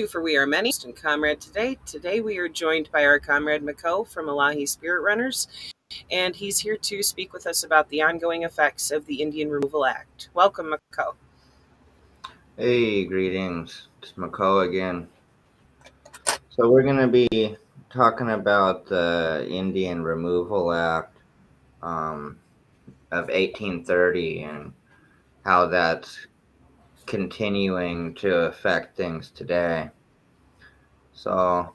For We Are Many and Comrade today. Today we are joined by our comrade Mako from Illahee Spirit Runners, and he's here to speak with us about the ongoing effects of the Indian Removal Act. Welcome, Mako. Hey, greetings. It's Mako again. So we're going to be talking about the Indian Removal Act of 1830 and how that's continuing to affect things today. So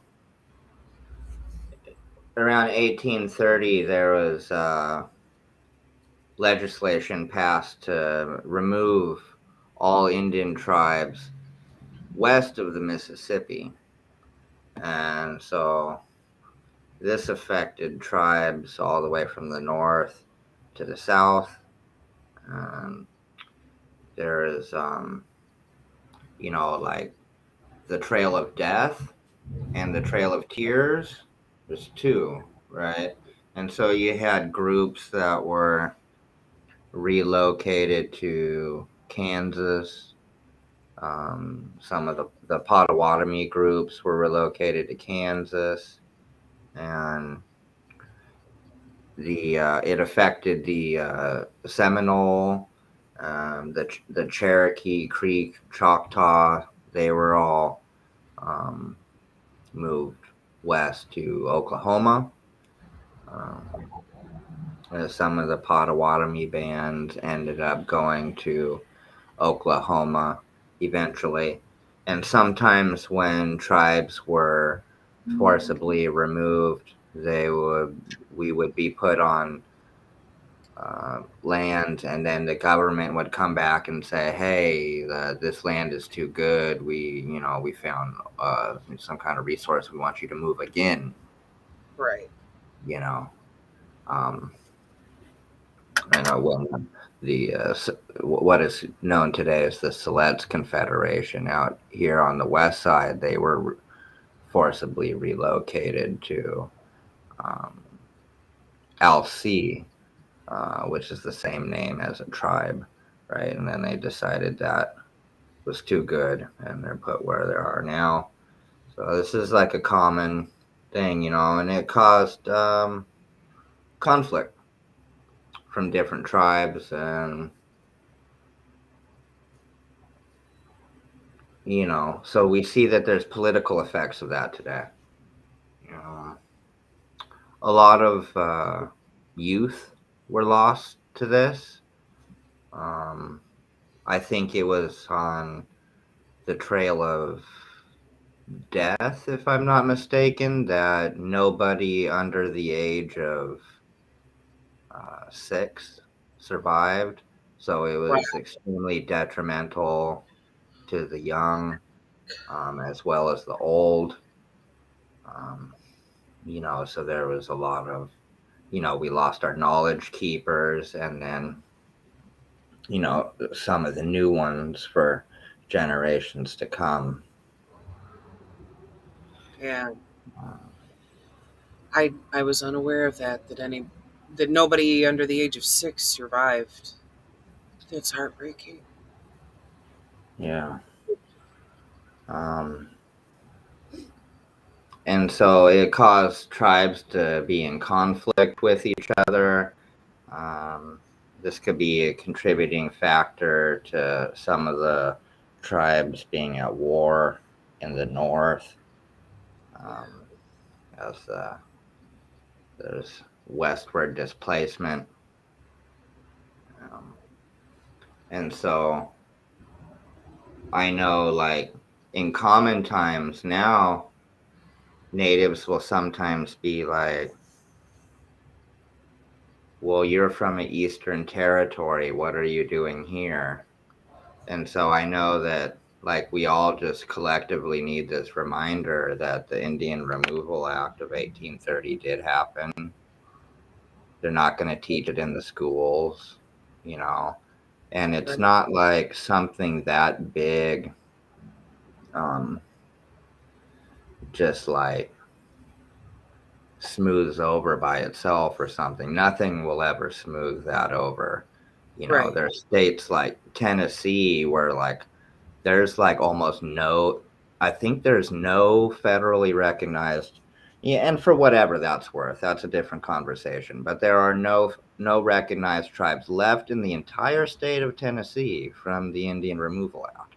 around 1830, there was legislation passed to remove all Indian tribes west of the Mississippi. And so this affected tribes all the way from the north to the south. There is, like the Trail of Death and the Trail of Tears. There's two, right? And so you had groups that were relocated to Kansas. Some of the Potawatomi groups were relocated to Kansas, and it affected the Seminole, the Cherokee, Creek, Choctaw. They were all moved west to Oklahoma. Some of the Potawatomi bands ended up going to Oklahoma eventually. And sometimes when tribes were forcibly removed, we would be put on land, and then the government would come back and say, "Hey, this land is too good. We found some kind of resource. We want you to move again." Right. Um, I know when what is known today as the Siletz Confederation out here on the west side, they were forcibly relocated to Alsea, which is the same name as a tribe, right? And then they decided that was too good, and they're put where they are now. So this is like a common thing, and it caused conflict from different tribes, and so we see that there's political effects of that today. A lot of youth were lost to this. I think it was on the Trail of Death, if I'm not mistaken, that nobody under the age of 6 survived. So it was extremely detrimental to the young, as well as the old. So there was a lot of, we lost our knowledge keepers, and then, some of the new ones for generations to come. Yeah. I was unaware of that that nobody under the age of 6 survived. That's heartbreaking. Yeah. And so it caused tribes to be in conflict with each other. This could be a contributing factor to some of the tribes being at war in the north, as there's westward displacement. And so I know, like, in common times now, natives will sometimes be like, "Well, you're from an Eastern territory. What are you doing here?" And so I know that, like, we all just collectively need this reminder that the Indian Removal Act of 1830 did happen. They're not going to teach it in the schools, and it's not like something that big, just like smooths over by itself or something. Nothing will ever smooth that over. There's states like Tennessee where, like, there's like almost no I think there's no federally recognized, yeah, and for whatever that's worth, that's a different conversation. But there are no recognized tribes left in the entire state of Tennessee from the Indian Removal Act.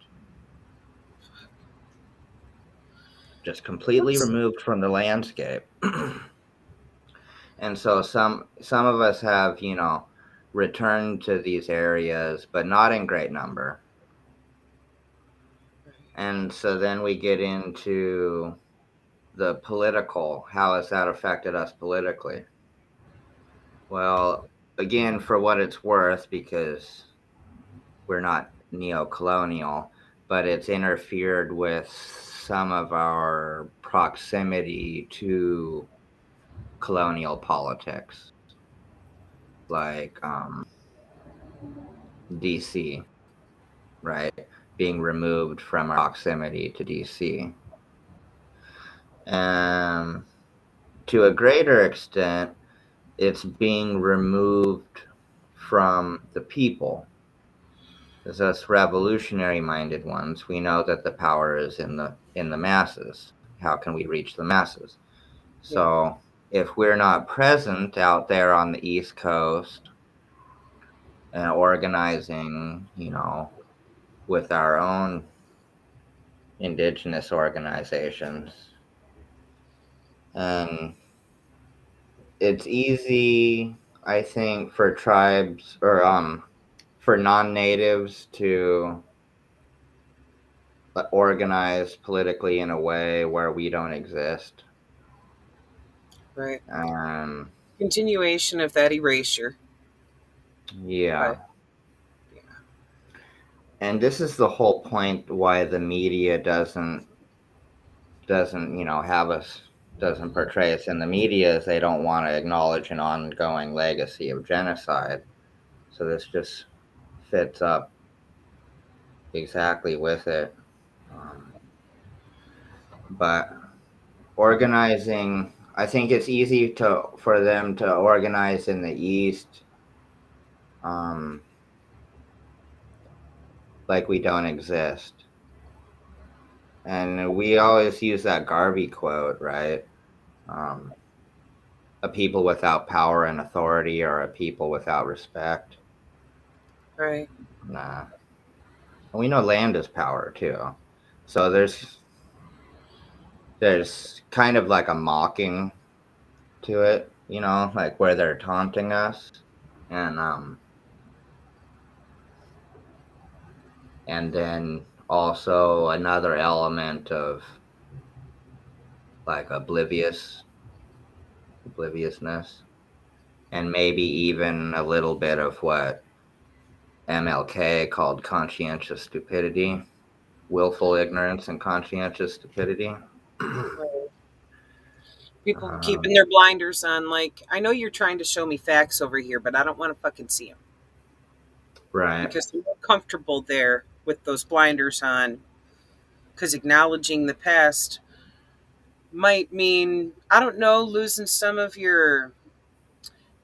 Just completely What's removed from the landscape. And so some of us have, returned to these areas, but not in great number. And so then we get into the political. How has that affected us politically? Well, again, for what it's worth, because we're not neo-colonial, but it's interfered with some of our proximity to colonial politics, like DC, right? Being removed from our proximity to DC. To a greater extent, it's being removed from the people. As us revolutionary minded ones, we know that the power is in the masses. How can we reach the masses? yeah, So if we're not present out there on the East Coast and organizing, with our own indigenous organizations, and it's easy, I think, for tribes or for non-natives to organize politically in a way where we don't exist. right. Um, Continuation of that erasure. yeah, But yeah, and this is the whole point why the media doesn't have us, doesn't portray us in the media, is they don't want to acknowledge an ongoing legacy of genocide. So this just fits up exactly with it. But organizing, I think it's easy for them to organize in the East, um, like we don't exist. And we always use that Garvey quote, right? Um, a people without power and authority are a people without respect. right. Nah. And we know land is power too. So there's kind of like a mocking to it, like where they're taunting us. And and then also another element of like obliviousness, and maybe even a little bit of what MLK called conscientious stupidity, willful ignorance and conscientious stupidity. Right. People keeping um, their blinders on. Like, I know you're trying to show me facts over here, but I don't want to fucking see them right. because I'm more comfortable there with those blinders on. Because acknowledging the past might mean, I don't know, losing some of your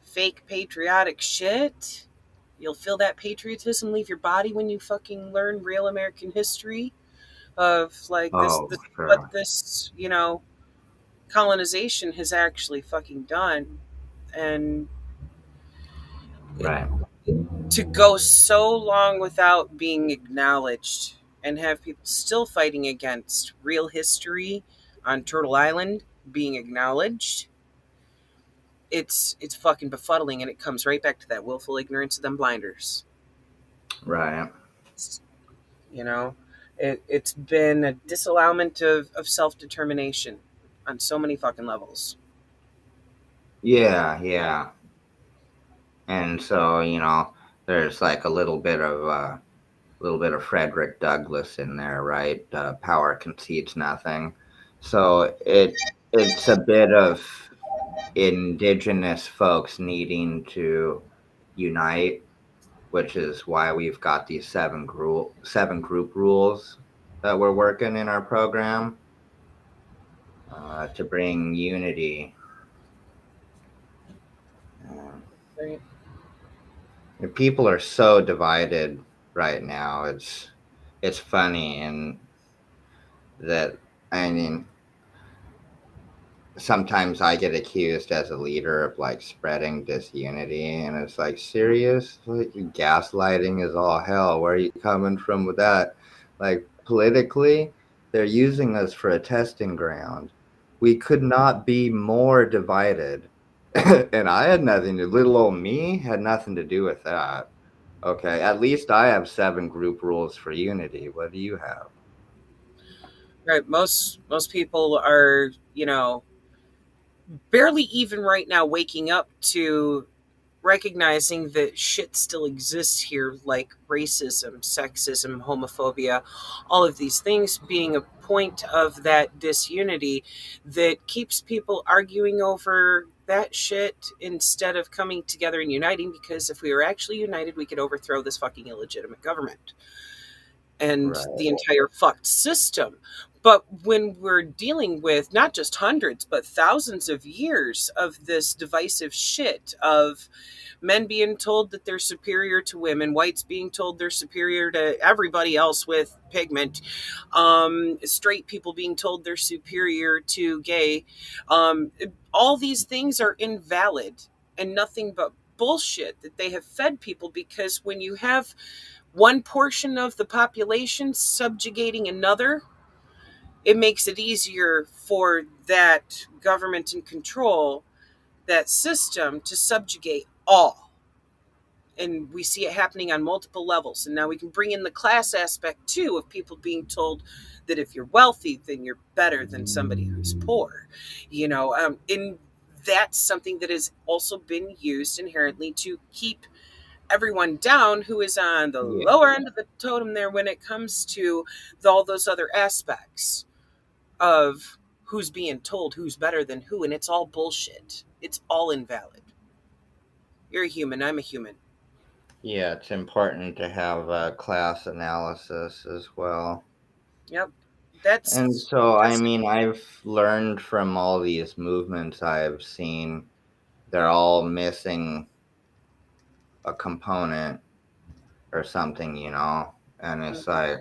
fake patriotic shit. You'll feel that patriotism leave your body when you fucking learn real American history of like this Oh, what sure. this, colonization has actually fucking done. And it, Right. to go so long without being acknowledged and have people still fighting against real history on Turtle Island being acknowledged, it's fucking befuddling, and it comes right back to that willful ignorance of them blinders. Right. You know, it's been a disallowment of self-determination on so many fucking levels. Yeah, yeah. And so, there's like a little bit of Frederick Douglass in there, right? Power concedes nothing. So it's a bit of indigenous folks needing to unite, which is why we've got these seven group rules that we're working in our program, to bring unity. Uh, Right. People are so divided right now. It's funny, and that, I mean, sometimes I get accused as a leader of like spreading disunity, and it's like, serious? Like, gaslighting is all hell. Where are you coming from with that? Like, politically, they're using us for a testing ground. We could not be more divided. And I had nothing to, little old me had nothing to do with that. Okay, at least I have 7 group rules for unity. What do you have? Right. Most people are, barely even right now waking up to recognizing that shit still exists here, like racism, sexism, homophobia, all of these things being a point of that disunity that keeps people arguing over that shit instead of coming together and uniting, because if we were actually united, we could overthrow this fucking illegitimate government and Right. the entire fucked system. But when we're dealing with not just hundreds, but thousands of years of this divisive shit of men being told that they're superior to women, whites being told they're superior to everybody else with pigment, straight people being told they're superior to gay, all these things are invalid and nothing but bullshit that they have fed people, because when you have one portion of the population subjugating another, it makes it easier for that government and control, that system, to subjugate all. And we see it happening on multiple levels. And now we can bring in the class aspect too, of people being told that if you're wealthy, then you're better than somebody who's poor. And that's something that has also been used inherently to keep everyone down who is on the Yeah. lower end of the totem there when it comes to all those other aspects of who's being told who's better than who. And it's all bullshit. It's all invalid. You're a human. I'm a human. Yeah, it's important to have a class analysis as well. Yep. And That's so, I that's mean, I've learned from all these movements I've seen, they're all missing a component or something, you know? And it's like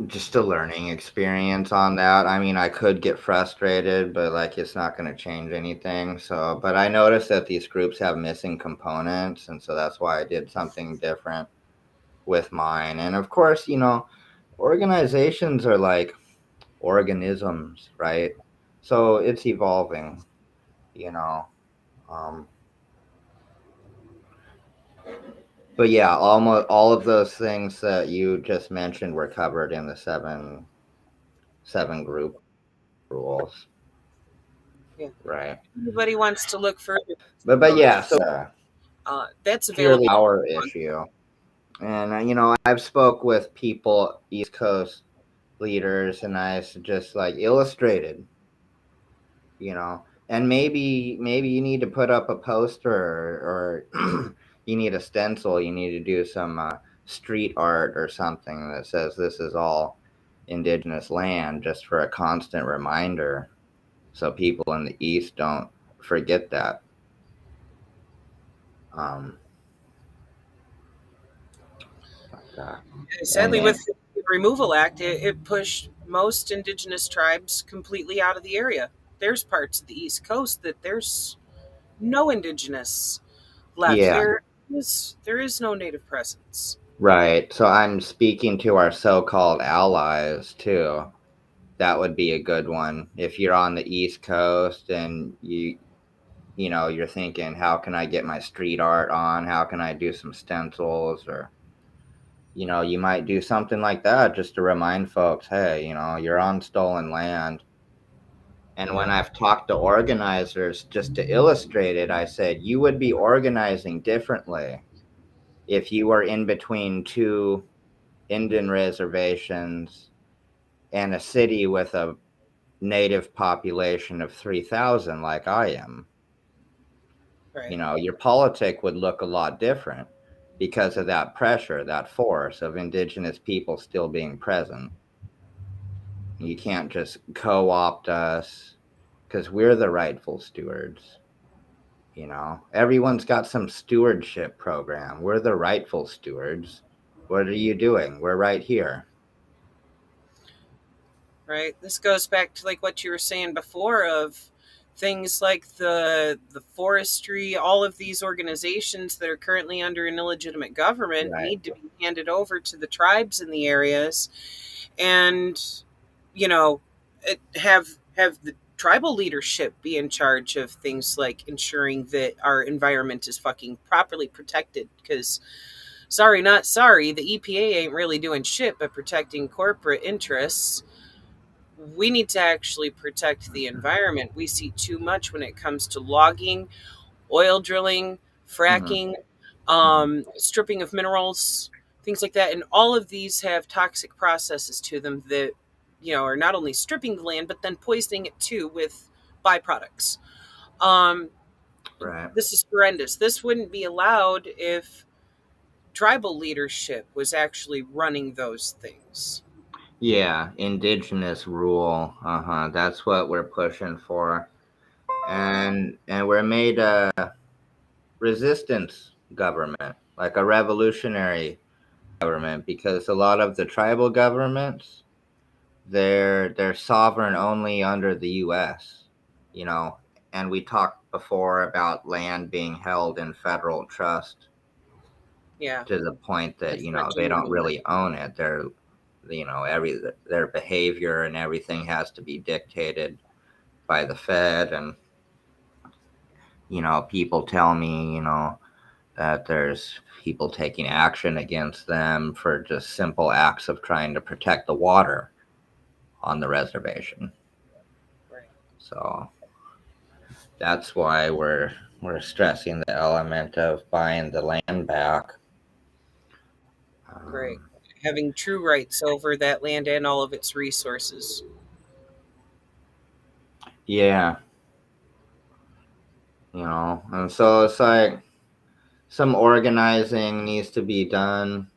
just a learning experience on that. I mean, I could get frustrated, but like it's not going to change anything. So, but I noticed that these groups have missing components. And so that's why I did something different with mine. And of course, organizations are like organisms, right? So it's evolving, you know. Um, but yeah, almost all of those things that you just mentioned were covered in the seven group rules, yeah. right? Anybody wants to look further, But yeah, so that's purely available our on. issue. And I've spoke with people, East Coast leaders, and I just like illustrated, and maybe you need to put up a poster, or you need a stencil, you need to do some street art or something that says this is all indigenous land, just for a constant reminder, so people in the East don't forget that. um and Sadly, then with the Removal Act, it pushed most indigenous tribes completely out of the area. There's parts of the East Coast that there's no indigenous left. yeah, There is no native presence. right. So I'm speaking to our so-called allies too. That would be a good one. If you're on the East Coast and you're thinking, how can I get my street art on? How can I do some stencils? Or, you might do something like that just to remind folks, hey, you're on stolen land. And when Yeah, I've talked to organizers, just to illustrate it, I said, you would be organizing differently if you were in between two Indian reservations and a city with a native population of 3,000 like I am. right. Your politic would look a lot different because of that pressure, that force of indigenous people still being present. You can't just co-opt us because we're the rightful stewards. Everyone's got some stewardship program. We're the rightful stewards. What are you doing? We're right here. Right? This goes back to like what you were saying before of things like the forestry, all of these organizations that are currently under an illegitimate government Right. need to be handed over to the tribes in the areas and you know have the tribal leadership be in charge of things like ensuring that our environment is fucking properly protected because sorry not sorry the EPA ain't really doing shit but protecting corporate interests. We need to actually protect the environment. We see too much when it comes to logging, oil drilling, Hmm. fracking, Hmm. stripping of minerals, things like that. And all of these have toxic processes to them that, are not only stripping the land, but then poisoning it too with byproducts. Um, Right. this is horrendous. This wouldn't be allowed if tribal leadership was actually running those things. Yeah, indigenous rule. Uh-huh. That's what we're pushing for. And we're made a resistance government, like a revolutionary government, because a lot of the tribal governments, they're sovereign only under the US, you know. And we talked before about land being held in federal trust Yeah, to the point that, with they mentioned don't before. really own it. They're every their behavior and everything has to be dictated by the Fed. And people tell me, that there's people taking action against them for just simple acts of trying to protect the water on the reservation. Right. So that's why we're stressing the element of buying the land back. Right. Um, Having true rights over that land and all of its resources. yeah, and so it's like some organizing needs to be done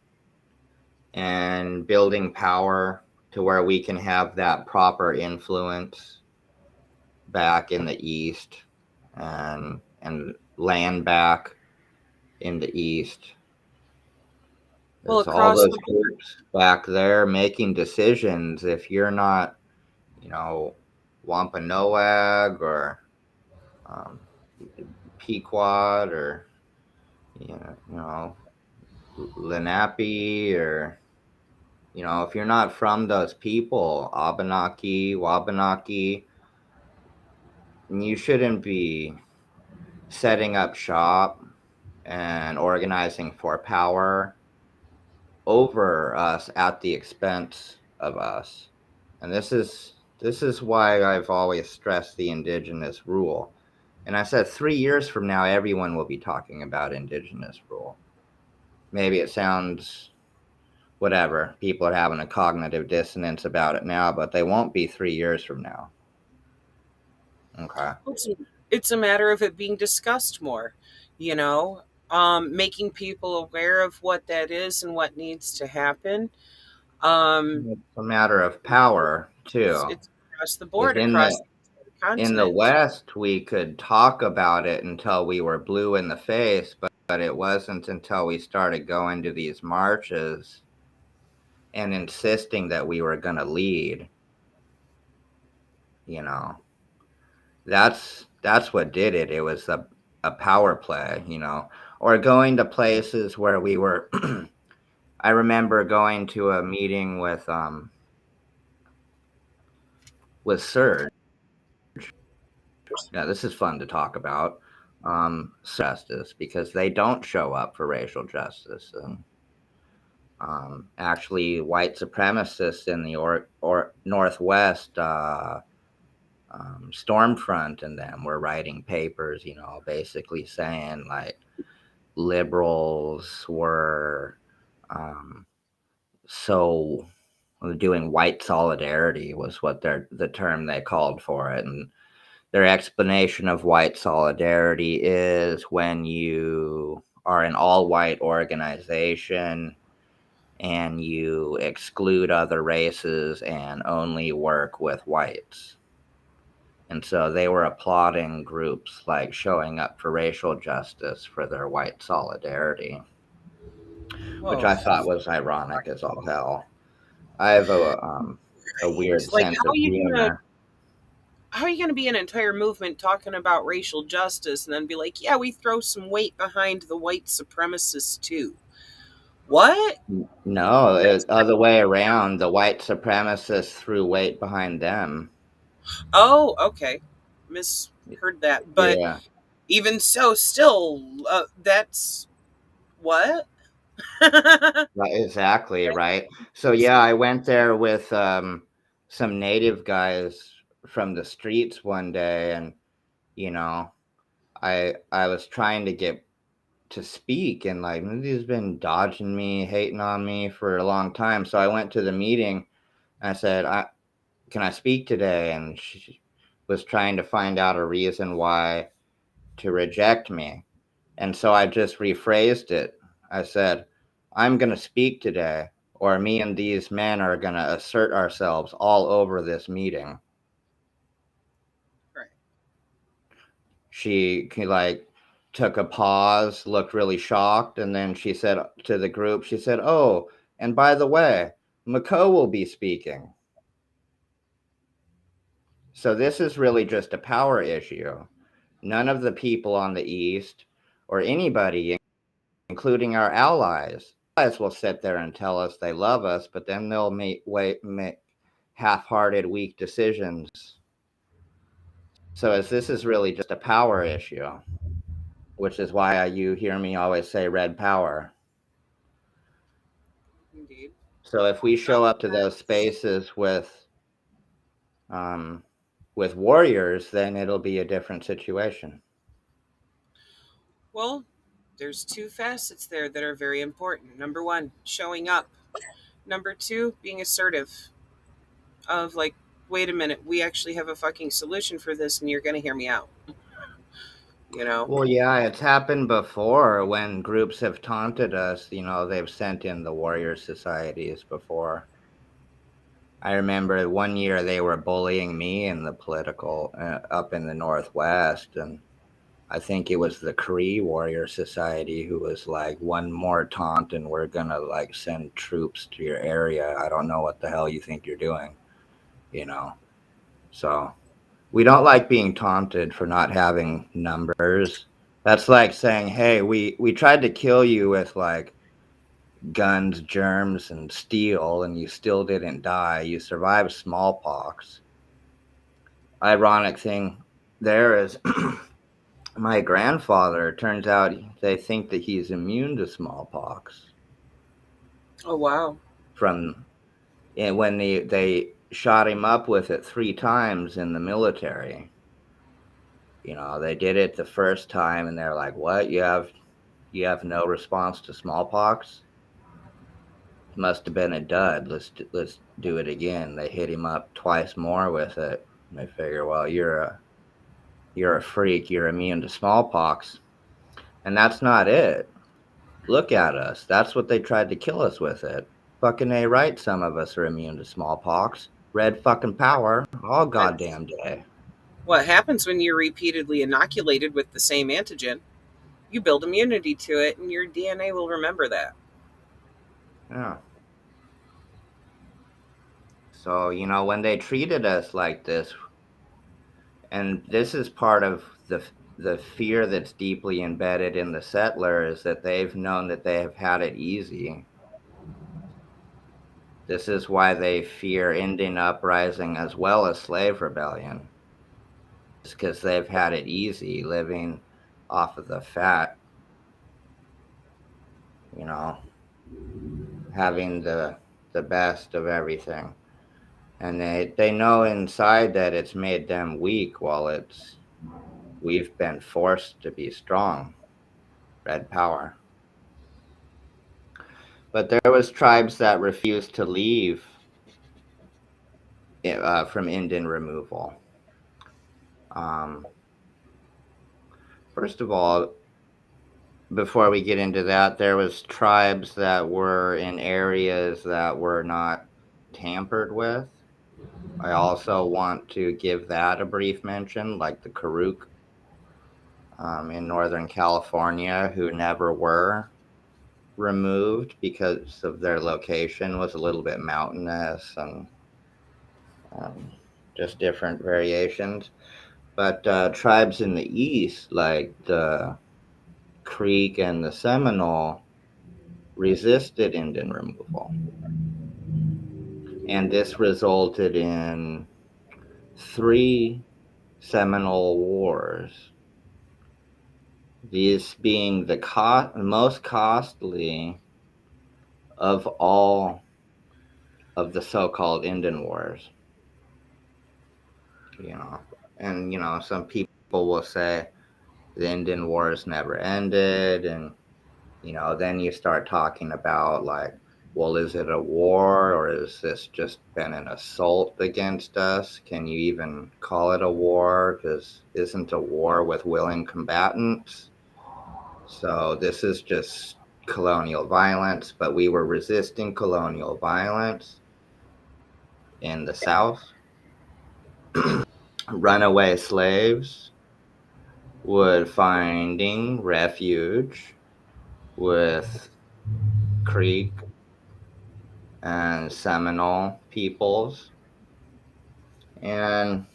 and building power to where we can have that proper influence back in the east, and land back in the east. Well, There's all across those the board. groups back there making decisions. If you're not, you know, Wampanoag or um, Pequot or Lenape, or if you're not from those people, Abenaki, Wabanaki, you shouldn't be setting up shop and organizing for power over us at the expense of us. And this is why I've always stressed the indigenous rule. And I said 3 years from now, everyone will be talking about indigenous rule. Maybe it sounds whatever. People are having a cognitive dissonance about it now, but they won't be 3 years from now. Okay. It's a matter of it being discussed more, you know, making people aware of what that is and what needs to happen. Um, It's a matter of power too. it's across the Because board, across the in the continent. West, we could talk about it until we were blue in the face, but it wasn't until we started going to these marches and insisting that we were going to lead, you know. That's what did it. It was a power play, or going to places where we were. I remember going to a meeting with Serge. Yeah, this is fun to talk about. Justice, because they don't show up for racial justice. And actually, white supremacists in the or Northwest, Stormfront and them were writing papers, basically saying like liberals were um, so doing white solidarity was what the term they called for it. And their explanation of white solidarity is when you are an all white organization and you exclude other races and only work with whites. And so they were applauding groups like showing up for racial justice for their white solidarity. which Whoa. I thought was ironic as all hell. I have a weird Right. Like, sense of humor. how are you gonna be an entire movement talking about racial justice and then be like, yeah, we throw some weight behind the white supremacists too? What? No, That's other way around. The white supremacists threw weight behind them. Oh, okay. Misheard that. But Yeah, even so, still, that's what? That's right, exactly, right. So yeah, crazy. I went there with some native guys from the streets one day, and you know, I was trying to get to speak, and like he's been dodging me, hating on me for a long time. So I went to the meeting. And I said, "Can I speak today?" And she was trying to find out a reason why to reject me. And so I just rephrased it. I said, "I'm going to speak today, or me and these men are going to assert ourselves all over this meeting." Right. Like took a pause, looked really shocked, and then she said to the group, she said, "Oh, and by the way, Mako will be speaking." So this is really just a power issue. None of the people on the East or anybody, including our allies will sit there and tell us they love us, but then they'll make half-hearted, weak decisions. So as this is really just a power issue, which is why you hear me always say red power. Indeed. So if we No, show up to those that's spaces um, with warriors, then it'll be a different situation. well, there's two facets there that are very important. Number one, showing up. Number two, being assertive. Of like, wait a minute, we actually have a fucking solution for this, and you're gonna hear me out. You know. Well, yeah, it's happened before when groups have taunted us. They've sent in the warrior societies before. I remember one year they were bullying me in the political up in the Northwest, and I think it was the Cree Warrior Society who was like, "One more taunt, and we're gonna like send troops to your area. I don't know what the hell you think you're doing," you know. So we don't like being taunted for not having numbers. That's like saying, "Hey, we tried to kill you with like guns, germs, and steel, and you still didn't die. You survived smallpox." Ironic thing there is, my grandfather, turns out they think that he's immune to smallpox Oh wow. from and when they shot him up with it 3 times in the military. They did it the first time, and they're like, "What? You have no response to smallpox? Must have been a dud. Let's do it again." They hit him up twice more with it. And they figure, well, you're a freak. You're immune to smallpox, and that's not it. Look at us. That's what they tried to kill us with it. Fucking A right. Some of us are immune to smallpox. Red fucking power all That's goddamn day. what happens when you're repeatedly inoculated with the same antigen. You build immunity to it, and your DNA will remember that. Yeah. So, when they treated us like this, and this is part of the fear that's deeply embedded in the settler, is that they've known that they have had it easy. This is why they fear Indian uprising as well as slave rebellion. It's because they've had it easy living off of the fat, you know, having the best of everything. And they know inside that it's made them weak while we've been forced to be strong. Red power. But there was tribes that refused to leave from Indian removal. Um, First of all, before we get into that, there was tribes that were in areas that were not tampered with. I also want to give that a brief mention, like the Karuk in Northern California, who never were. removed because of their location was a little bit mountainous and um, just different variations. But tribes in the east, like the Creek and the Seminole, resisted Indian removal. And this resulted in three Seminole Wars, these being the most costly of all of the so-called Indian Wars. You know, and some people will say the Indian Wars never ended, and then you start talking about like, well, is it a war or is this just been an assault against us? Can you even call it a war? Because isn't a war with willing combatants? So this is just colonial violence, but we were resisting colonial violence in the South. Runaway slaves would finding refuge with Creek and Seminole peoples. And,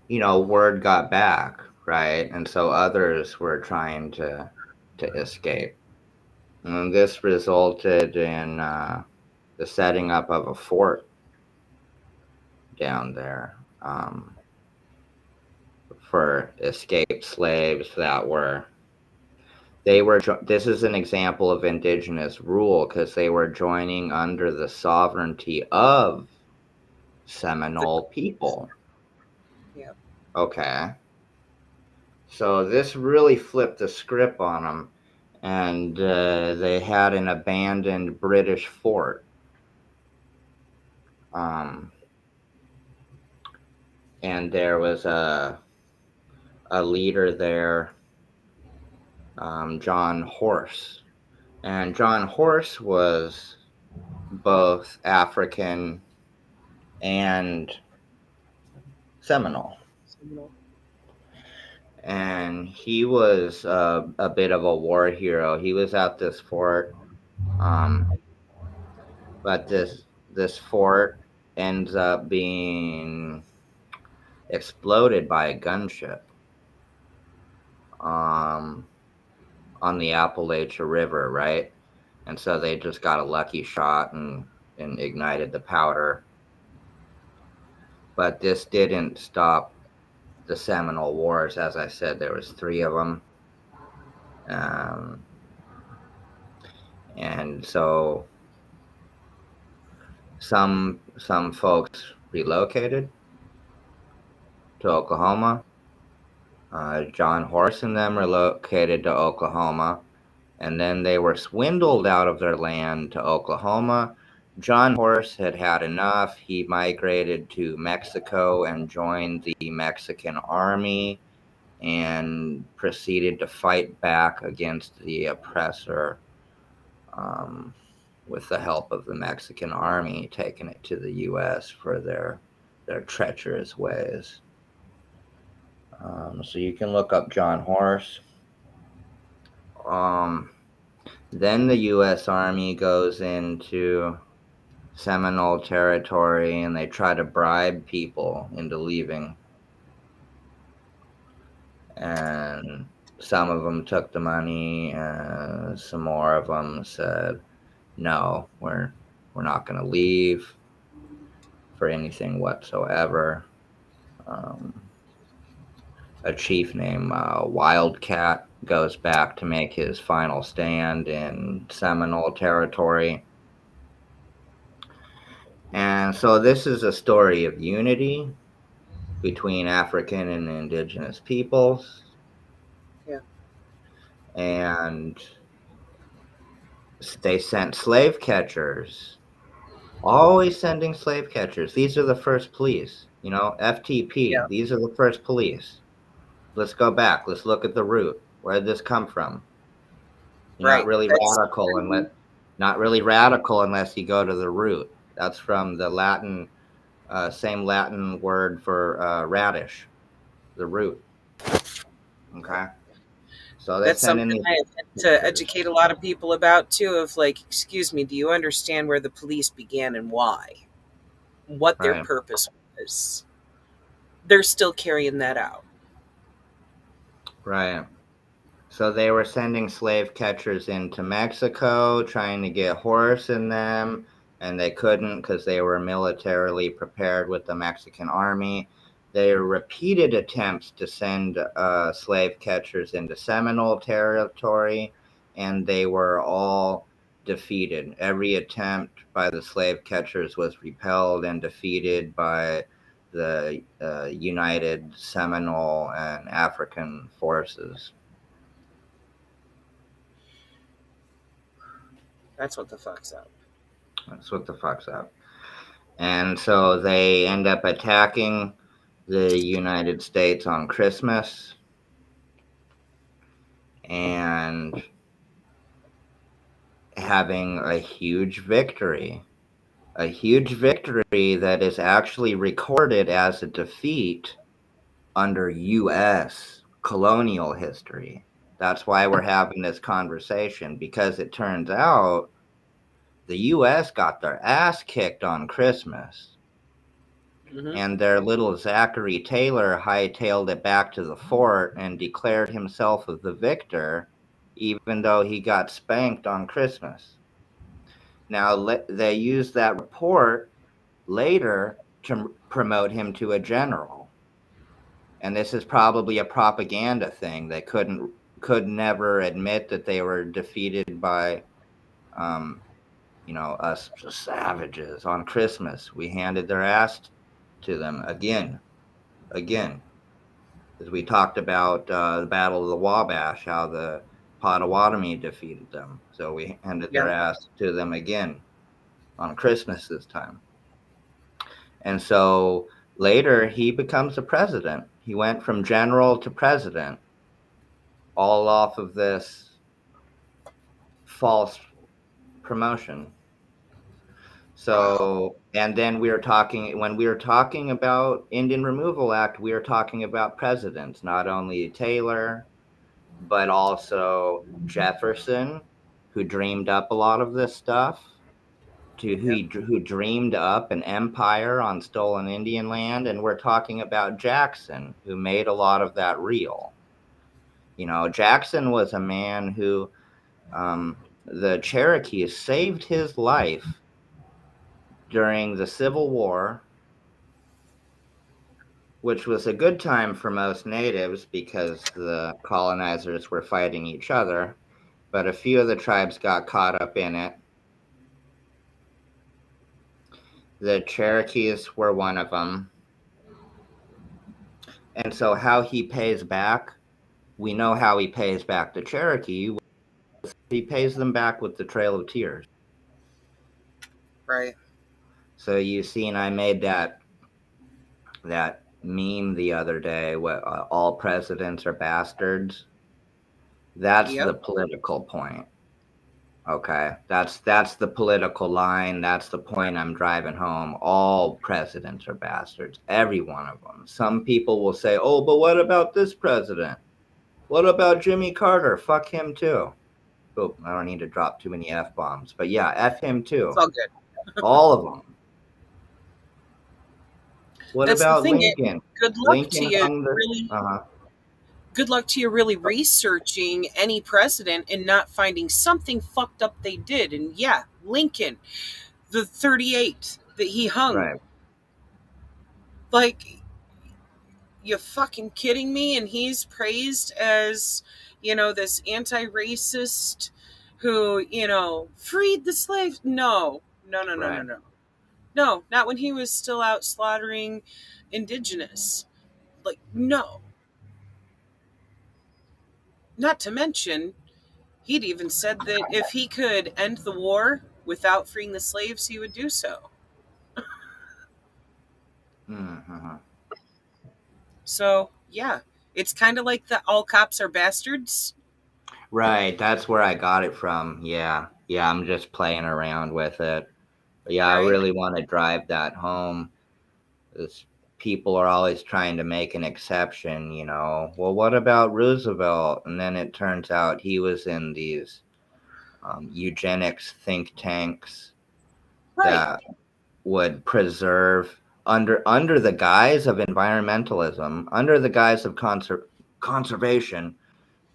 word got back, right? And so others were trying to escape. And this resulted in the setting up of a fort down there for escaped slaves that were this is an example of indigenous rule because they were joining under the sovereignty of Seminole people. Yeah. Okay. So this really flipped the script on them, and they had an abandoned British fort. And there was a leader there, John Horse. And John Horse was both African and Seminole. And he was a bit of a war hero. He was at this fort, but this fort ends up being exploded by a gunship on the Appalachia River, right? And so they just got a lucky shot and ignited the powder. But this didn't stop the Seminole Wars. As I said, there was three of them. And so some folks relocated to Oklahoma. John Horse and them relocated to Oklahoma, and then they were swindled out of their land to Oklahoma. John Horse had had enough. He migrated to Mexico and joined the Mexican army and proceeded to fight back against the oppressor with the help of the Mexican army, taking it to the U.S. for their treacherous ways. So you can look up John Horse. Then the U.S. Army goes into Seminole territory and they try to bribe people into leaving. And some of them took the money, and some more of them said, "No, we're not going to leave for anything whatsoever." A chief named Wildcat goes back to make his final stand in Seminole territory. And so this is a story of unity between African and indigenous peoples. Yeah. And they sent slave catchers, always sending slave catchers. These are the first police, FTP. Yeah. These are the first police. Let's go back. Let's look at the root. Where did this come from? You're Right. not really radical unless you go to the root. That's from the Latin, same Latin word for radish, the root. Okay. So they That's sent in something these I have had to pictures. educate a lot of people about too. Of like, excuse me, do you understand where the police began and why? What their Right, purpose was? They're still carrying that out. right. So they were sending slave catchers into Mexico, trying to get horse in them, and they couldn't because they were militarily prepared with the Mexican army. There were repeated attempts to send slave catchers into Seminole territory, and they were all defeated. Every attempt by the slave catchers was repelled and defeated by the United Seminole and African forces. That's what the fuck's up. That's what the fuck's up. And so they end up attacking the United States on Christmas and having a huge victory. A huge victory that is actually recorded as a defeat under U.S. colonial history. That's why we're having this conversation, because it turns out the U.S. got their ass kicked on Christmas. Hmm. And their little Zachary Taylor hightailed it back to the fort and declared himself the victor, even though he got spanked on Christmas. Now, they used that report later to promote him to a general. And this is probably a propaganda thing. They could never admit that they were defeated by, um, us savages on Christmas. We handed their ass to them again. As we talked about the Battle of the Wabash, how the Potawatomi defeated them. So we handed Yeah. their ass to them again on Christmas this time. And so later he becomes a president. He went from general to president, all off of this false promotion. Wow. So, and then when we were talking about Indian Removal Act, we were talking about presidents, not only Taylor, but also Jefferson, who dreamed up a lot of this stuff, Yep. who dreamed up an empire on stolen Indian land. And we're talking about Jackson, who made a lot of that real. Jackson was a man who, the Cherokees saved his life during the Civil War, which was a good time for most natives because the colonizers were fighting each other. But a few of the tribes got caught up in it. The Cherokees were one of them. And so how he pays back, we know how he pays back the Cherokee. He pays them back with the Trail of Tears. Right. So you've seen I made that meme the other day, what all presidents are bastards. That's the Yep. political point. Okay, that's the political line. That's the point I'm driving home. All presidents are bastards, every one of them. Some people will say, "Oh, but what about this president? What about Jimmy Carter? Fuck him too." Oh, I don't need to drop too many f bombs, but yeah, f him It's too. all good. All of them. What That's the about thing. Lincoln? Good luck to Lincoln you. hung the. Really, Uh-huh. good luck to you. Really researching any president and not finding something fucked up they did. And yeah, Lincoln, the 38th that he hung. Right. Like, you fucking kidding me? And he's praised as, this anti-racist who, freed the slaves. No, no, no, no, no, Right. no. No, not when he was still out slaughtering indigenous. Like, no. Not to mention, he'd even said that if he could end the war without freeing the slaves, he would do so. Mm-hmm. So, yeah, it's kind of like the all cops are bastards. Right. That's where I got it from. Yeah. Yeah. I'm just playing around with it. But yeah, I Right? really want to drive that home. This people are always trying to make an exception, Well, what about Roosevelt? And then it turns out he was in these eugenics think tanks Right. that would preserve under the guise of environmentalism, under the guise of conservation,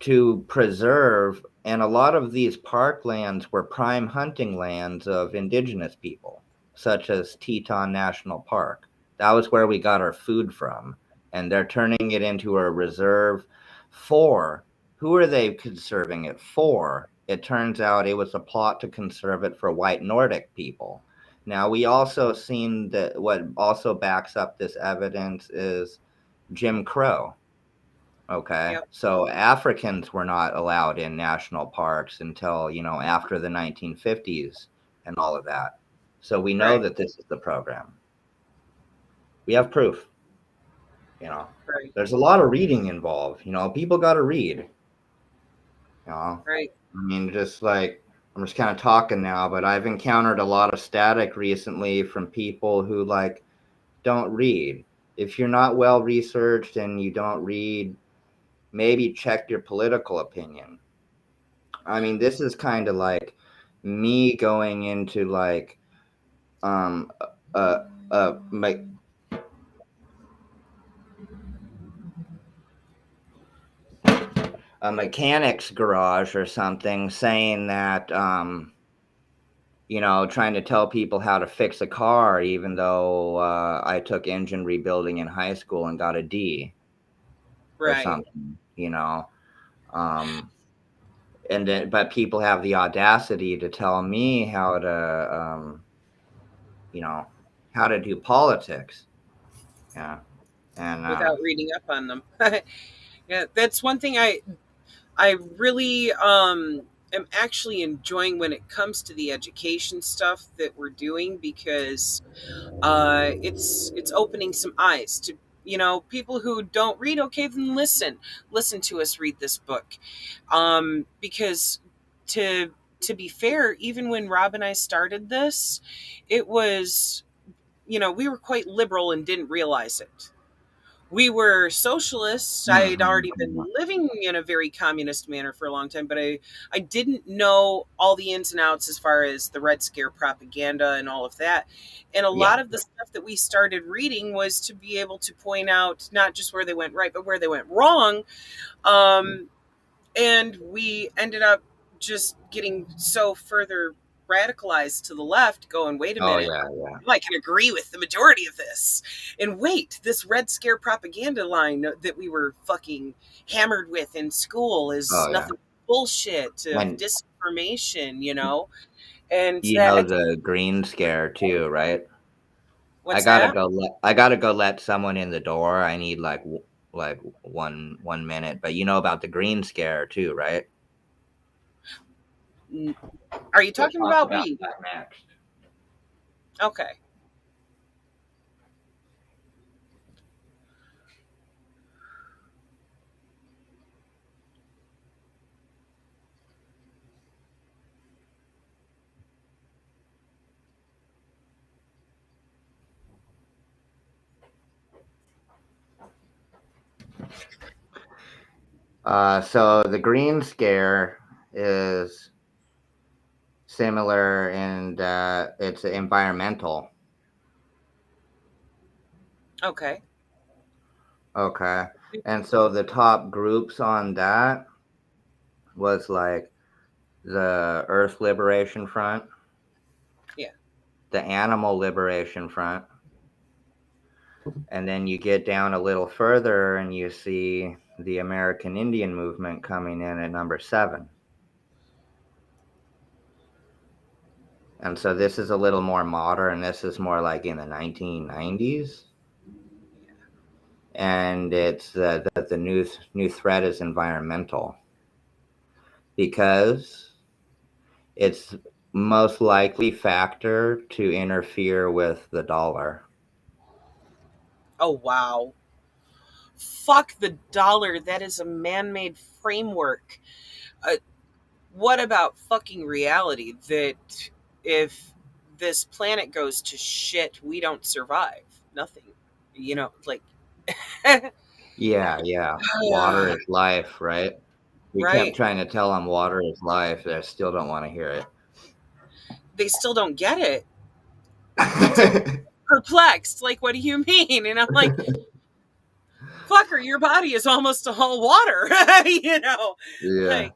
to preserve, and a lot of these parklands were prime hunting lands of indigenous people, such as Teton National Park. That was where we got our food from, and they're turning it into a reserve for, who are they conserving it for? It turns out it was a plot to conserve it for white Nordic people. Now, we also seen that what also backs up this evidence is Jim Crow. Okay. Yep. So Africans were not allowed in national parks until, after the 1950s and all of that. So we know Right. that this is the program. We have proof, you know. Right. There's a lot of reading involved, people got to read, Right. I mean, just like I'm just kind of talking now, but I've encountered a lot of static recently from people who like don't read. If you're not well researched and you don't read, maybe check your political opinion. I mean, this is kind of like me going into like um uh my a mechanic's garage or something, saying that trying to tell people how to fix a car, even though I took engine rebuilding in high school and got a D or Right. something. Um, and then, but people have the audacity to tell me you know, how to do politics. Yeah. And Without reading up on them. Yeah, that's one thing I really am actually enjoying when it comes to the education stuff that we're doing, because it's opening some eyes to, people who don't read. Okay, then listen to us read this book, because to be fair, even when Rob and I started this, it was, we were quite liberal and didn't realize it. We were socialists. I'd already been Mhm. living in a very communist manner for a long time, but I didn't know all the ins and outs as far as the Red Scare propaganda and all of that. And a Yeah. lot of the stuff that we started reading was to be able to point out not just where they went right, but where they went wrong. Um, and we ended up just getting so further radicalized to the left, going, wait a Oh minute, yeah, yeah. I can agree with the majority of this. And wait, this Red Scare propaganda line that we were fucking hammered with in school is Oh yeah. nothing but bullshit of And disinformation. And you know that, the green scare too, right? what's that? I gotta go let someone in the door. I need like like 1 minute. But you know about the green scare too, right? Are you We'll talking talk about about weed? that next. Okay. So the green scare is similar in that it's environmental. Okay. Okay. And so the top groups on that was like the Earth Liberation Front, Yeah. the Animal Liberation Front, and then you get down a little further and you see the American Indian movement coming in at number 7. And so this is a little more modern. This is more like in the 1990s. And it's the new threat is environmental, because it's most likely factor to interfere with the dollar. Oh, wow. Fuck the dollar. That is a man made framework. Uh, what about fucking reality that if this planet goes to shit, we don't survive? Nothing. Like, Yeah, yeah. Water is life, right? We kept right. trying to tell them water is life. They still don't want to hear They still don't get it. They're it. perplexed. Like, what do you mean? And I'm like, fucker, your body is almost all water. you know, Yeah. like,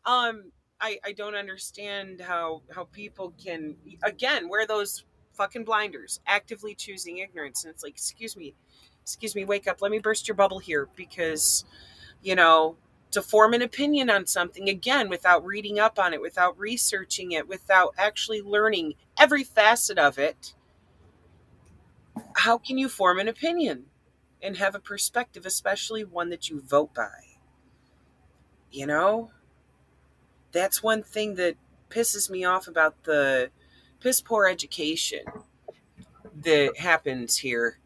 um, I don't understand how people can again wear those fucking blinders, actively choosing ignorance. And it's like, excuse me, wake up. Let me burst your bubble here because you know, to form an opinion on something again without reading up on it, without researching it, without actually learning every facet of it, how can you form an opinion and have a perspective, especially one that you vote by? You know, that's one thing that pisses me off about the piss poor education that happens here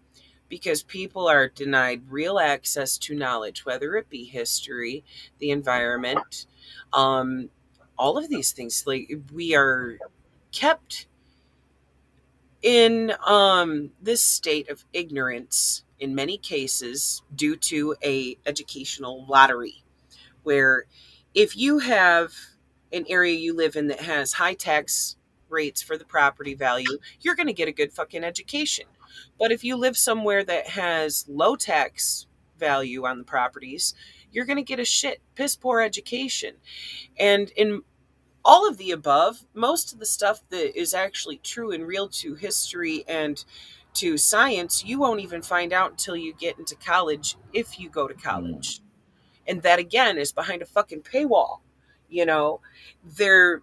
because people are denied real access to knowledge, whether it be history, the environment, um, all of these things. Like we are kept in this state of ignorance in many cases due to a educational lottery where if you have an area you live in that has high tax rates for the property value, you're going to get a good fucking education. But if you live somewhere that has low tax value on the properties, you're going to get a shit piss poor education. And in all of the above, most of the stuff that is actually true and real to history and to science, you won't even find out until you get into college if you go to Mm, college. And that again is behind a fucking paywall. You know, they're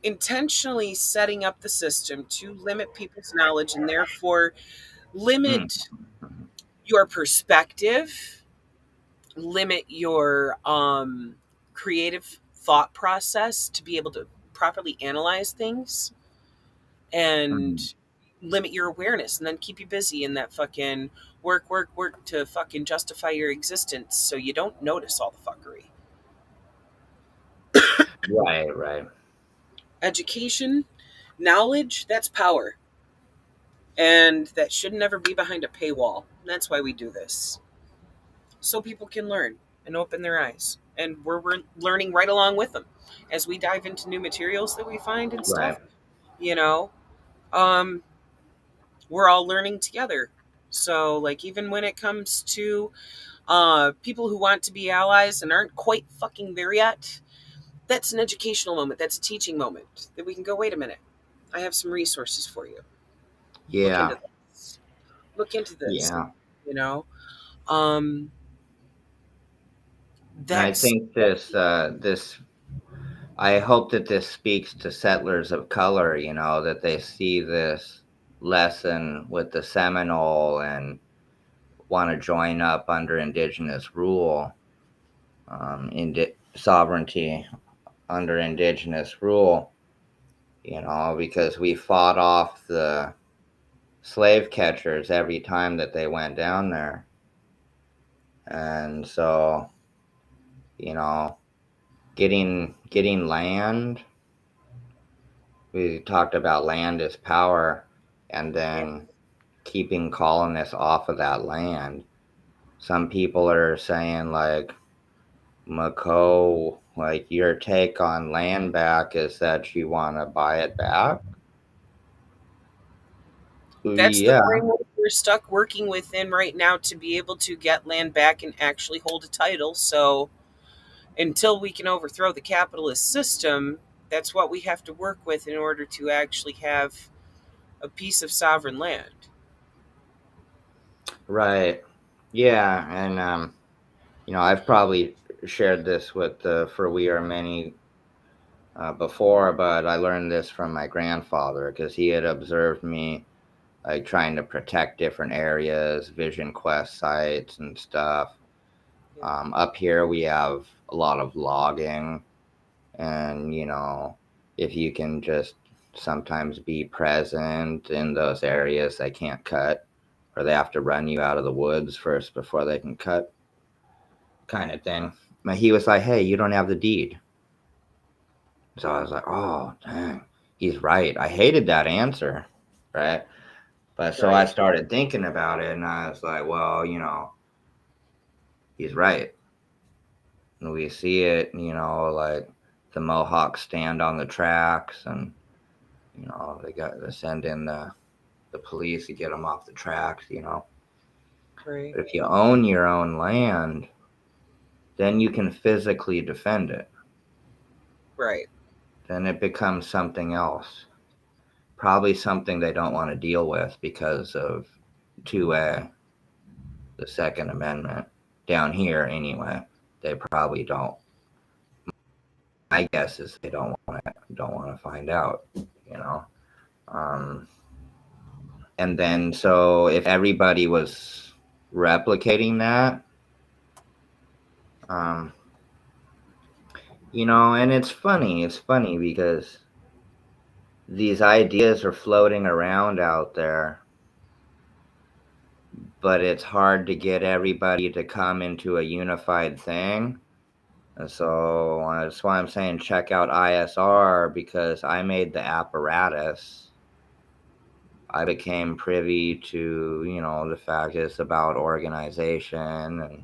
intentionally setting up the system to limit people's knowledge and therefore mm, limit your perspective, limit your creative thought process to be able to properly analyze things mm. and limit your awareness and then keep you busy in that fucking work to fucking justify your existence so you don't notice all the fuckery. Right, right. Education, knowledge, that's power. And that should never be behind a paywall. That's why we do this. So people can learn and open their eyes. And we're learning right along with them as we dive into new materials that we find and Right. stuff. You know, um, we're all learning together. So, like, even when it comes to people who want to be allies and aren't quite fucking there yet, that's an educational moment. That's a teaching moment that we can go, wait a minute, I have some resources for you. Look Yeah. into this. Look into this. Yeah. You know, um, And I that's think this I hope that this speaks to settlers of color, that they see this lesson with the Seminole and want to join up under indigenous rule, sovereignty under indigenous rule, because we fought off the slave catchers every time that they went down there. And so, you know, getting land, we talked about land is power, and yeah, then keeping colonists off of that land. Some people are saying, like, Mako, like, your take on land back is that you want to buy it back. that's the Yeah, framework we're stuck working within right now to be able to get land back and actually hold a title. So until we can overthrow the capitalist system, that's what we have to work with in order to actually have a piece of sovereign land. right. Yeah, and I've probably shared this with For We Are Many before, but I learned this from my grandfather because he had observed me like trying to protect different areas, Vision Quest sites and stuff. Yeah. Up here, we have a lot of logging, and if you can just sometimes be present in those areas they can't cut, or they have to run you out of the woods first before they can cut, kind of thing. But he was like, "Hey, you don't have the deed." So I was like, "Oh, dang, he's right." I hated that answer, right? But so I Right. started thinking about it, and I was like, well, he's right. And we see it, like the Mohawks stand on the tracks, and they send in the police to get them off the tracks. Right. But if you own your own land, then you can physically defend it. Right. Then it becomes something else. Probably something they don't want to deal with because of 2A, the Second Amendment. Down here, anyway, they probably don't. My guess is they don't want to find out. You know. Um, and then, so if everybody was replicating that, um, and it's funny. It's funny because these ideas are floating around out there, but it's hard to get everybody to come into a unified thing. And so that's why I'm saying check out ISR, because I made the apparatus. I became privy to, the fact it's about organization and,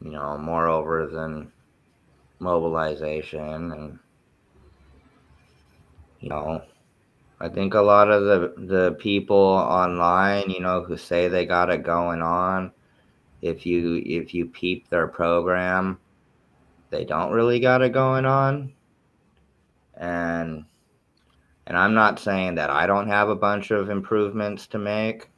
moreover than mobilization. And, you know, I think a lot of the people online, who say they got it going on, if you peep their program, they don't really got it going on. And I'm not saying that I don't have a bunch of improvements to make,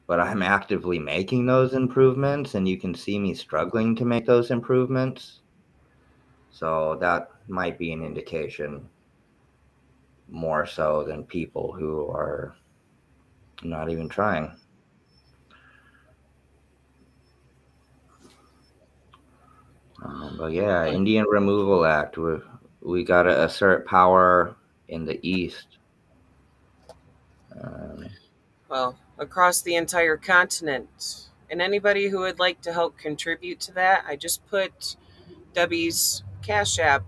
but I'm actively making those improvements, and you can see me struggling to make those improvements. So that might be an indication more so than people who are not even trying. But yeah, Indian Removal Act. We got to assert power in the East. Well, across the entire continent. And anybody who would like to help contribute to that, I just put Debbie's Cash App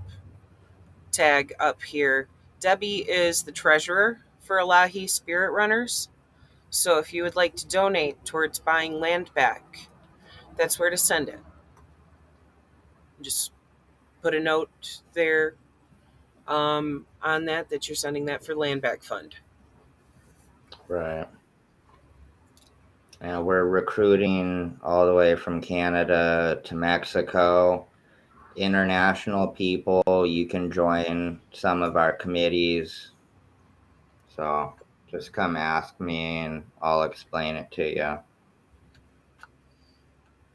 tag up here. Debbie is the treasurer for Illahee Spirit Runners. So if you would like to donate towards buying land back, that's where to send it. Just put a note there on that you're sending that for land back fund. Right. And we're recruiting all the way from Canada to Mexico. International people, you can join some of our committees. So just come ask me and I'll explain it to you. Yeah.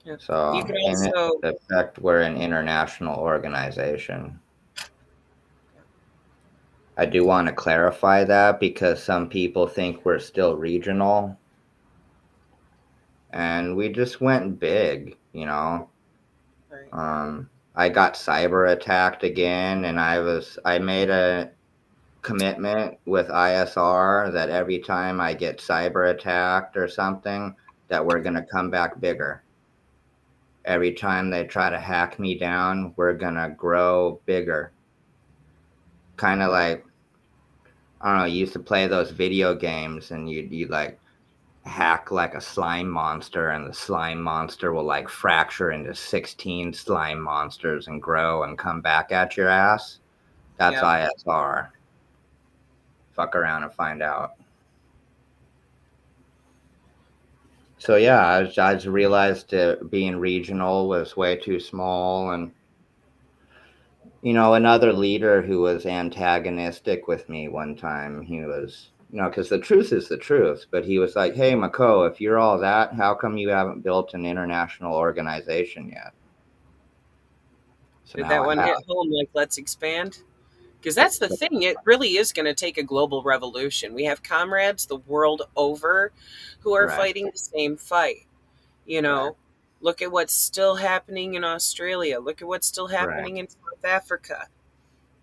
You So, can in also effect, we're an international organization. I do want to clarify that because some people think we're still regional. And we just went big. right. I got cyber attacked again, and I made a commitment with ISR that every time I get cyber attacked or something, that we're going to come back bigger. Every time they try to hack me down, we're going to grow bigger. Kind of like, I don't know, you used to play those video games and you like hack like a slime monster, and the slime monster will like fracture into 16 slime monsters and grow and come back at your ass. That's Yeah. ISR. Fuck around and find out. So yeah, I just realized being regional was way too small, and another leader who was antagonistic with me one time, he was, because the truth is the truth, but he was like, "Hey, Mako, if you're all that, how come you haven't built an international organization yet?" So Did now that I one hit have. home like let's expand? Because that's the So, thing. It really is going to take a global revolution. We have comrades the world over who are right, fighting the same fight. You right, know, look at what's still happening in Australia. Look at what's still right. happening in South Africa.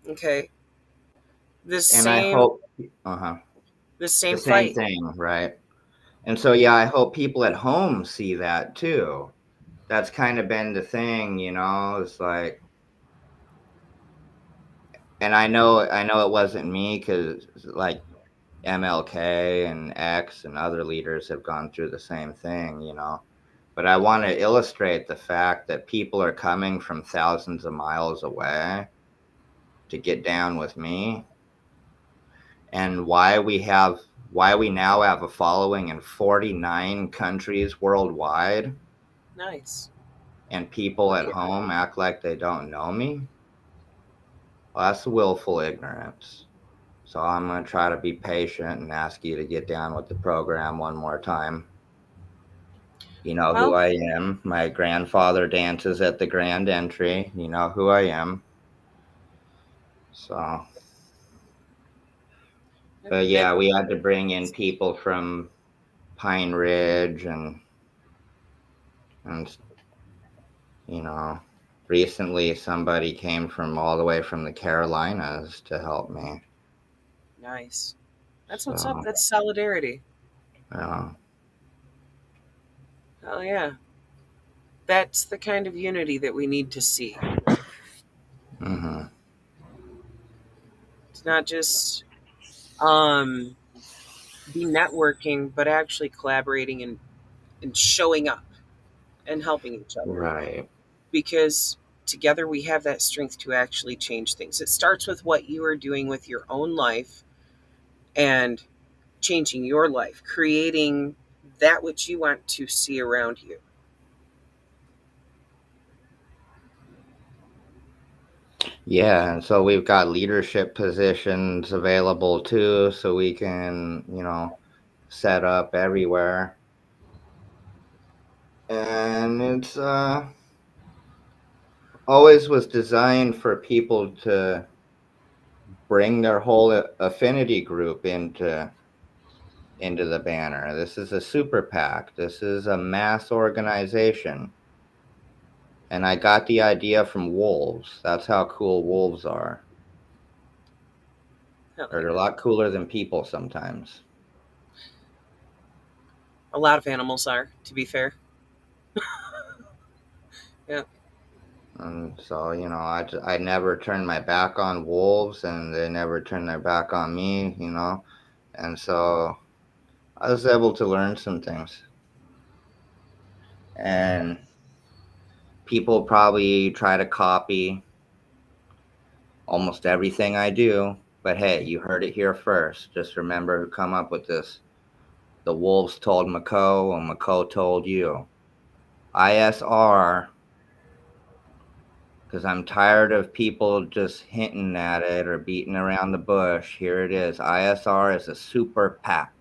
Okay. The And I same hope, the the same same fight. thing, right? And so, yeah, I hope people at home see that too. That's kind of been the thing. It's like, and I know it wasn't me, because like MLK and X and other leaders have gone through the same thing, But I want to illustrate the fact that people are coming from thousands of miles away to get down with me, and why we now have a following in 49 countries worldwide, Nice. and people Oh, at yeah. home act like they don't know me. Well, that's willful ignorance. So I'm going to try to be patient and ask you to get down with the program one more time. You know who Well, I am. My grandfather dances at the grand entry. You know who I am. So, but that yeah, we had to bring in people from Pine Ridge and you know, recently somebody came from all the way from the Carolinas to help me. nice. That's what's up. So, That's solidarity. yeah. Oh yeah. That's the kind of unity that we need to see. Mm-hmm. It's not just um be networking, but actually collaborating and showing up and helping each other. Right. Because together we have that strength to actually change things. It starts with what you are doing with your own life and changing your life, creating that which you want to see around you. Yeah, and so we've got leadership positions available too, so we can, set up everywhere. And it's always was designed for people to bring their whole affinity group into the banner. This is a super PAC. This is a mass organization. And I got the idea from wolves. That's how cool wolves are. Hell They're a yeah. lot cooler than people sometimes. A lot of animals are, to be fair. Yeah. And so, I never turned my back on wolves, and they never turned their back on me. And so I was able to learn some things. And people probably try to copy almost everything I do. But hey, you heard it here first. Just remember who come up with this. The wolves told Mako, and Mako told you. ISR, because I'm tired of people just hinting at it or beating around the bush. Here it is. ISR is a super PAC.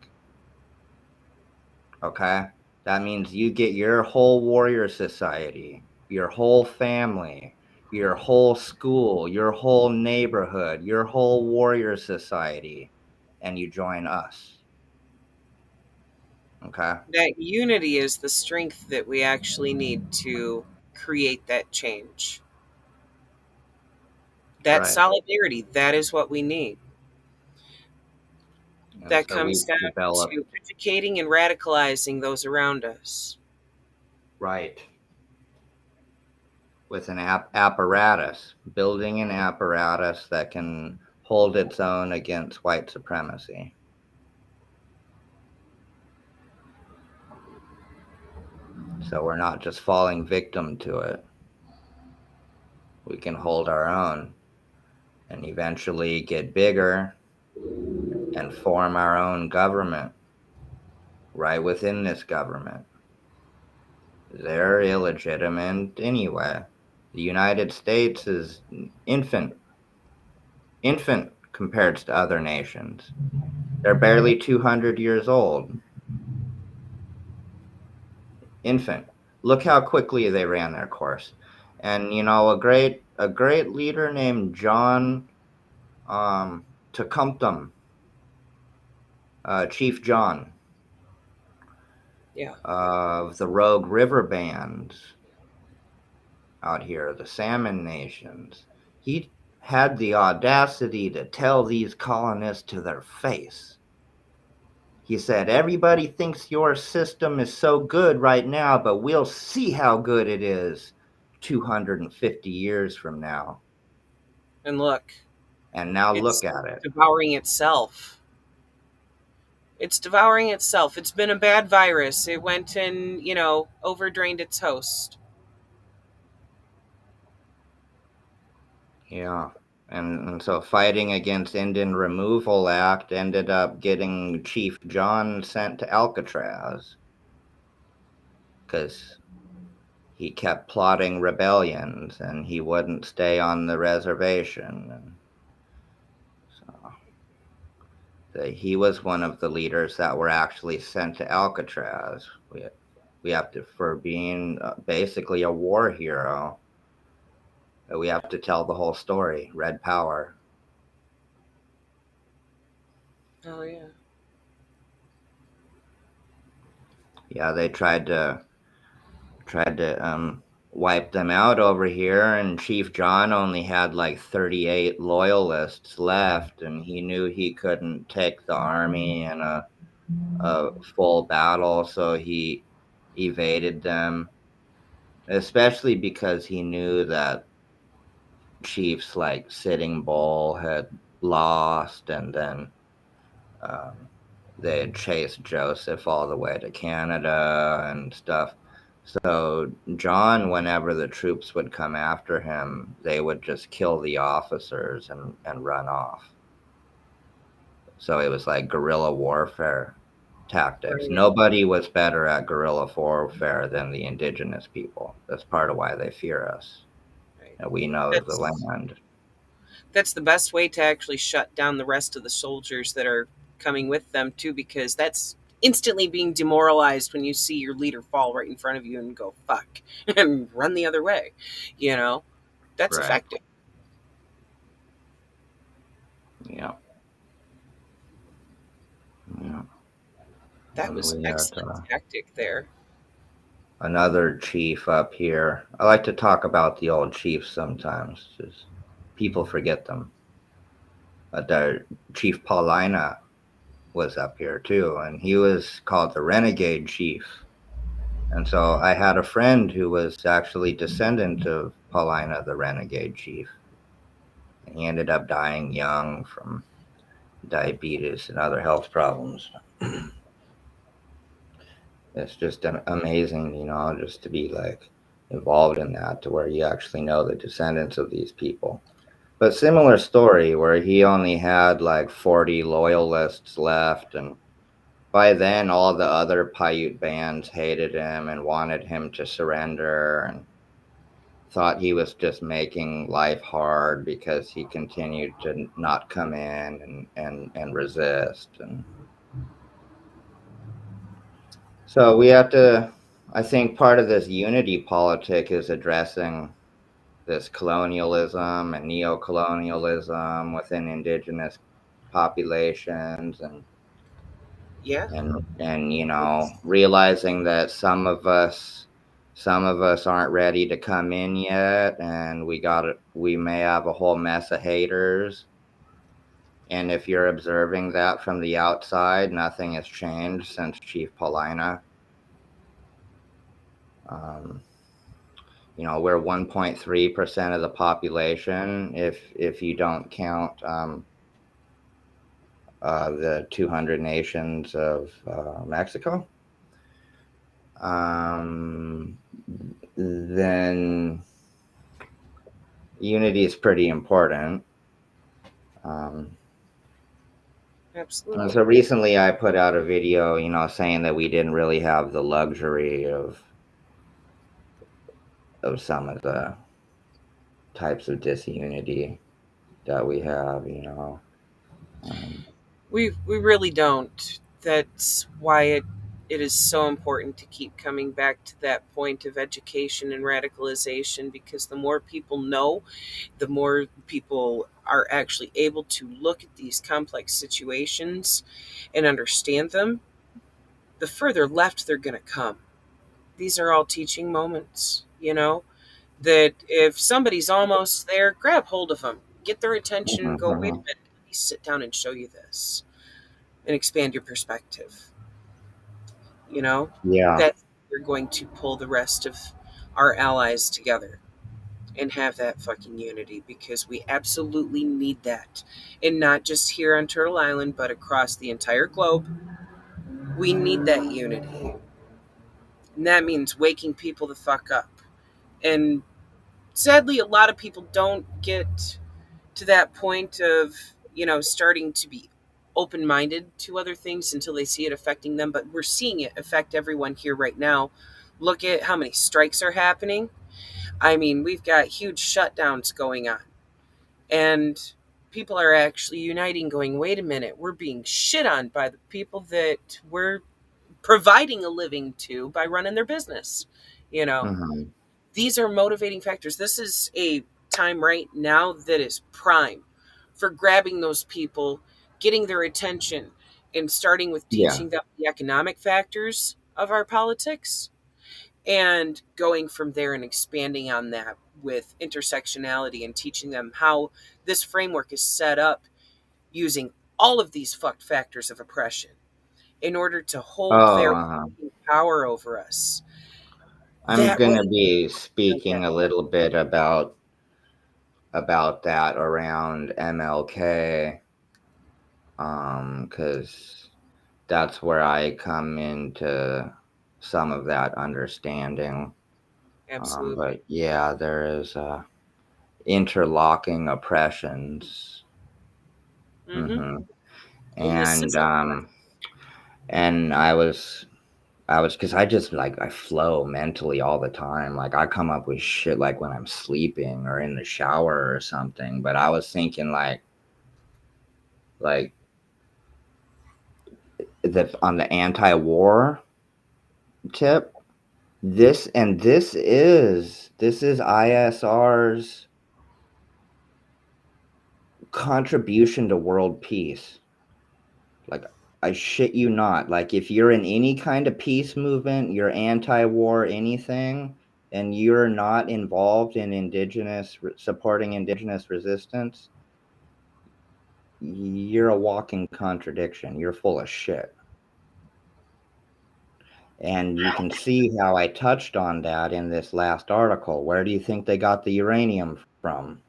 Okay? That means you get your whole warrior society, your whole family, your whole school, your whole neighborhood, your whole warrior society, and you join us. Okay? That unity is the strength that we actually need to create that change. That Right. solidarity, that is what we need. And That so comes we've down developed, to educating and radicalizing those around us. right, with an apparatus, building an apparatus that can hold its own against white supremacy. So we're not just falling victim to it. We can hold our own and eventually get bigger and form our own government right within this government. They're illegitimate anyway. The United States is infant compared to other nations. They're barely 200 years old. Infant. Look how quickly they ran their course. And a great leader named John Tecumseh, Chief John Yeah. of the Rogue River bands out here, the Salmon Nations. He had the audacity to tell these colonists to their face. He said, everybody thinks your system is so good right now, but we'll see how good it is 250 years from now. And look, And now look it's at it. devouring itself. It's devouring itself. It's been a bad virus. It went and, overdrained its host. Yeah. And so fighting against Indian Removal Act ended up getting Chief John sent to Alcatraz because he kept plotting rebellions and he wouldn't stay on the reservation. And so he was one of the leaders that were actually sent to Alcatraz. We have to, for being basically a war hero, we have to tell the whole story. Red Power. Oh, yeah. Yeah, they tried to wipe them out over here, and Chief John only had like 38 loyalists left, and he knew he couldn't take the army in a full battle, so he evaded them, especially because he knew that chiefs like Sitting Bull had lost, and then um, they had chased Joseph all the way to Canada and stuff. So John, whenever the troops would come after him, they would just kill the officers and run off. So it was like guerrilla warfare tactics. Right. Nobody was better at guerrilla warfare than the indigenous people. That's part of why they fear us. Right. And we know the That's land. that's the best way to actually shut down the rest of the soldiers that are coming with them too, because that's instantly being demoralized when you see your leader fall right in front of you and go fuck and run the other way. You know, that's Right. effective. Yeah. Yeah. That And was we had excellent tactic there. another chief up here. I like to talk about the old chiefs sometimes. Just people forget them. But Chief Paulina was up here too, and he was called the Renegade Chief. And so I had a friend who was actually descendant of Paulina, the Renegade Chief. And he ended up dying young from diabetes and other health problems. It's just amazing, just to be like involved in that to where you actually know the descendants of these people. But similar story where he only had like 40 loyalists left, and by then all the other Paiute bands hated him and wanted him to surrender and thought he was just making life hard because he continued to not come in and resist. And so we have to, I think part of this unity politic is addressing this colonialism and neo-colonialism within indigenous populations, Yeah. and It's, realizing that some of us aren't ready to come in yet, and we may have a whole mess of haters. And if you're observing that from the outside, nothing has changed since Chief Paulina. Um, we're 1.3% of the population if you don't count the 200 nations of Mexico. Then unity is pretty important. Um, and absolutely. so recently I put out a video, saying that we didn't really have the luxury of some of the types of disunity that we have. Um, We really don't. That's why it is so important to keep coming back to that point of education and radicalization, because the more people know, the more people are actually able to look at these complex situations and understand them, the further left they're going to come. These are all teaching moments, that if somebody's almost there, grab hold of them, get their attention, and go, wait a minute, let me sit down and show you this and expand your perspective. You know, yeah, that we're going to pull the rest of our allies together and have that fucking unity, because we absolutely need that. And not just here on Turtle Island, but across the entire globe. We need that unity. And that means waking people the fuck up. And sadly, a lot of people don't get to that point of, starting to be open minded to other things until they see it affecting them. But we're seeing it affect everyone here right now. Look at how many strikes are happening. I mean, we've got huge shutdowns going on. And people are actually uniting, going, wait a minute, we're being shit on by the people that we're providing a living to by running their business. You know, Mm-hmm. these are motivating factors. This is a time right now that is prime for grabbing those people, getting their attention, and starting with Yeah. teaching them the economic factors of our politics and going from there and expanding on that with intersectionality and teaching them how this framework is set up using all of these fucked factors of oppression in order to hold Oh, their power over us. I'm That way, gonna be yeah, speaking a little bit about that around MLK, because that's where I come into some of that understanding. absolutely. But yeah, there is interlocking oppressions. Hmm. Hmm. In this And system. I was because I just like I flow mentally all the time. Like I come up with shit like when I'm sleeping or in the shower or something. But I was thinking like that on the anti-war tip. This is ISR's contribution to world peace. Like I shit you not. Like if you're in any kind of peace movement, you're anti-war anything, and you're not involved in supporting indigenous resistance, you're a walking contradiction. You're full of shit. And you can see how I touched on that in this last article. Where do you think they got the uranium from?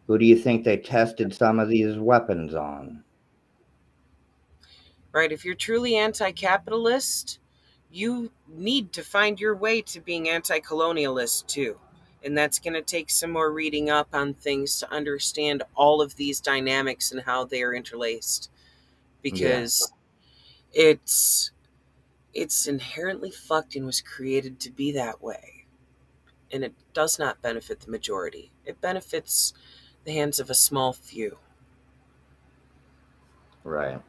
Who do you think they tested some of these weapons on? Right? If you're truly anti capitalist, you need to find your way to being anti colonialist too. And that's going to take some more reading up on things to understand all of these dynamics and how they are interlaced. Yeah, Because it's it's inherently fucked and was created to be that way. And it does not benefit the majority. It benefits the hands of a small few. right.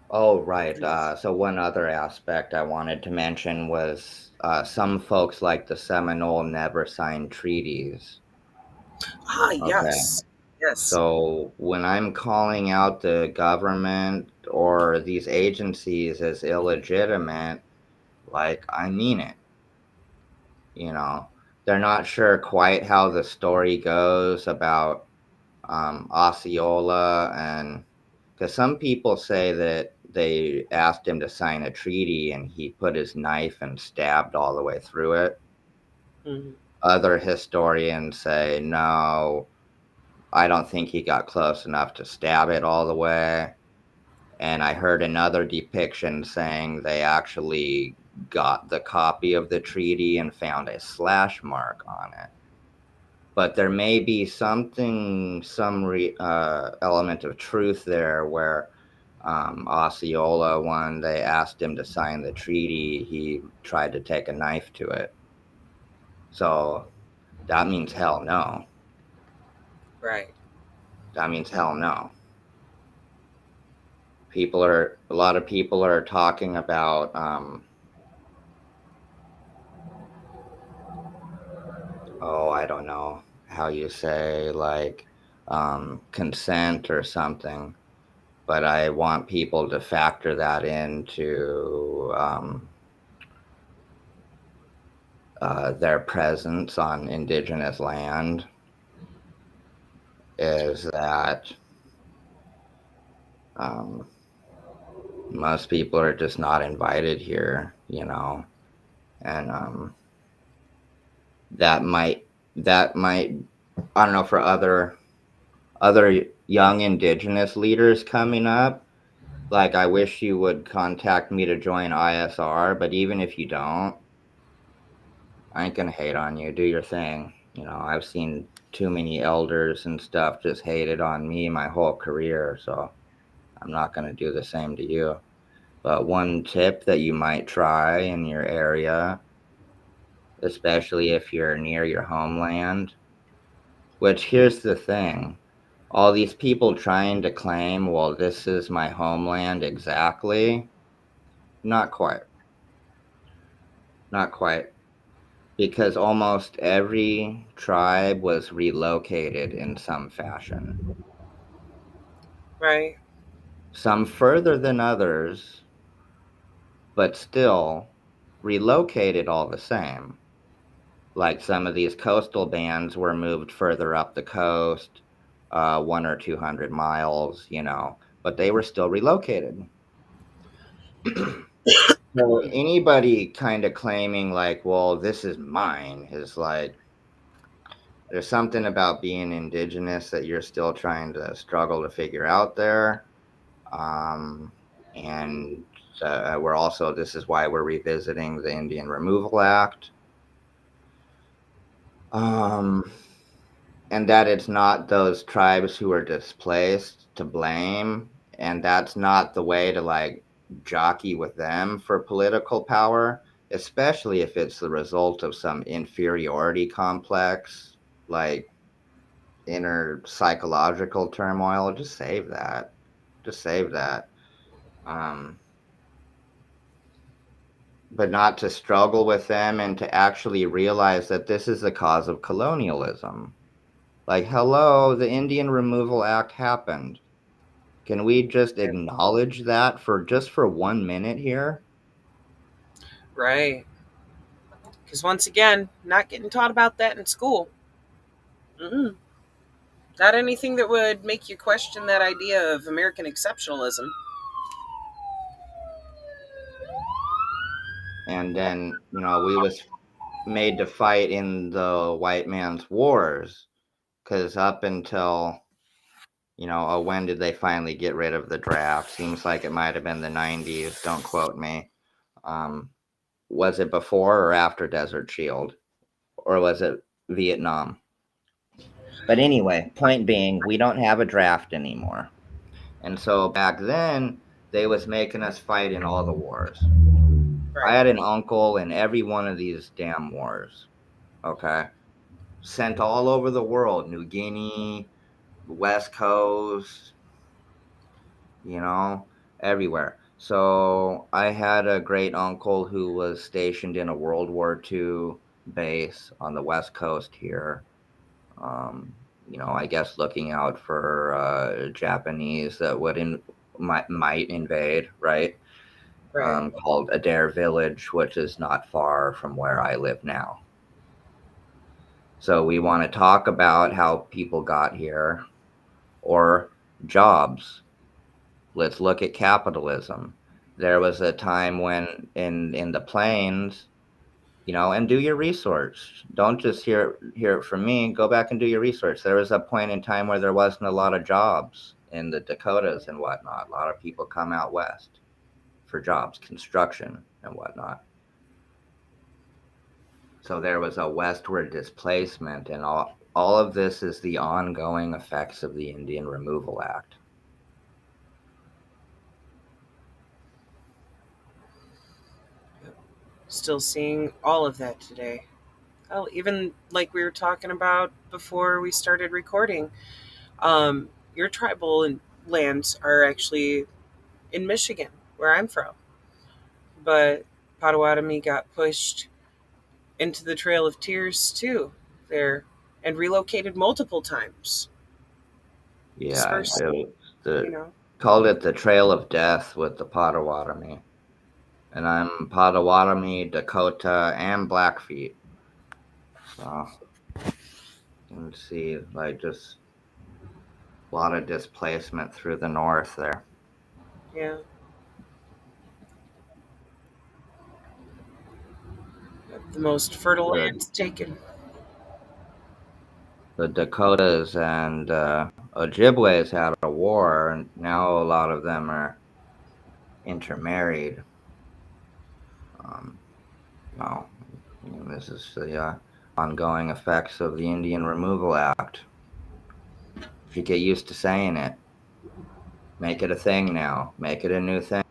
Oh, right. So one other aspect I wanted to mention was some folks like the Seminole never signed treaties. Ah, Okay. yes. Yes. So when I'm calling out the government or these agencies as illegitimate, like I mean it, you know. They're not sure quite how the story goes about Osceola, and because some people say that they asked him to sign a treaty and he put his knife and stabbed all the way through it. Mhm. Other historians say no, I don't think he got close enough to stab it all the way. And I heard another depiction saying they actually got the copy of the treaty and found a slash mark on it. But there may be some element of truth there where Osceola, when they asked him to sign the treaty, he tried to take a knife to it. So that means hell no. Right. That means hell no. A lot of people are talking about, oh, I don't know how you say, like, consent or something. But I want people to factor that into their presence on indigenous land, is that um, most people are just not invited here, and that might, I don't know, for other other young indigenous leaders coming up, like I wish you would contact me to join ISR, but even if you don't, I ain't gonna hate on you. Do your thing. I've seen too many elders and stuff just hated on me my whole career, so I'm not gonna do the same to you. But one tip that you might try in your area, especially if you're near your homeland, which here's the thing. All these people trying to claim, well, this is my homeland exactly. Not quite. Not quite. Because almost every tribe was relocated in some fashion. Right. Some further than others, but still relocated all the same. Like some of these coastal bands were moved further up the coast, 1 or 200 miles, but they were still relocated. So anybody kind of claiming like, well, this is mine is like, there's something about being indigenous that you're still trying to struggle to figure out there. Um, and we're also, this is why we're revisiting the Indian Removal Act. Um, and that it's not those tribes who are displaced to blame. And that's not the way to like jockey with them for political power, especially if it's the result of some inferiority complex, like inner psychological turmoil. Just save that. Just save that. Um, but not to struggle with them and to actually realize that this is the cause of colonialism. Like, hello, the Indian Removal Act happened. Can we just acknowledge that for 1 minute here? Right. Because once again, not getting taught about that in school. Mm-mm. Not anything that would make you question that idea of American exceptionalism. And then, we was made to fight in the white man's wars, because up until, when did they finally get rid of the draft? Seems like it might have been the 90s. Don't quote me. Um, was it before or after Desert Shield? Or was it Vietnam? But anyway, point being, we don't have a draft anymore. And so back then, they was making us fight in all the wars. I Right. had an uncle in every one of these damn wars. Okay. Sent all over the world, New Guinea, West Coast, you know, everywhere. So I had a great uncle who was stationed in a World War II base on the West Coast here. I guess looking out for Japanese that might invade, right? Right. Called Adair Village, which is not far from where I live now. So we want to talk about how people got here or jobs. Let's look at capitalism. There was a time when in the plains, and do your research. Don't just hear it from me. Go back and do your research. There was a point in time where there wasn't a lot of jobs in the Dakotas and whatnot. A lot of people come out west for jobs, construction and whatnot. So there was a westward displacement, and all of this is the ongoing effects of the Indian Removal Act. Still seeing all of that today. Oh, even like we were talking about before we started recording, your tribal lands are actually in Michigan, where I'm from. But Potawatomi got pushed into the Trail of Tears too there and relocated multiple times. Yeah, Dispersed, you know. called it the Trail of Death with the Potawatomi. And I'm Potawatomi, Dakota, and Blackfeet. So you can see like just a lot of displacement through the north there. Yeah. The most fertile The lands taken. the Dakotas and Ojibwe's had a war, and now a lot of them are intermarried. Um, no, this is the ongoing effects of the Indian Removal Act. If you get used to saying it, make it a thing now. Make it a new thing.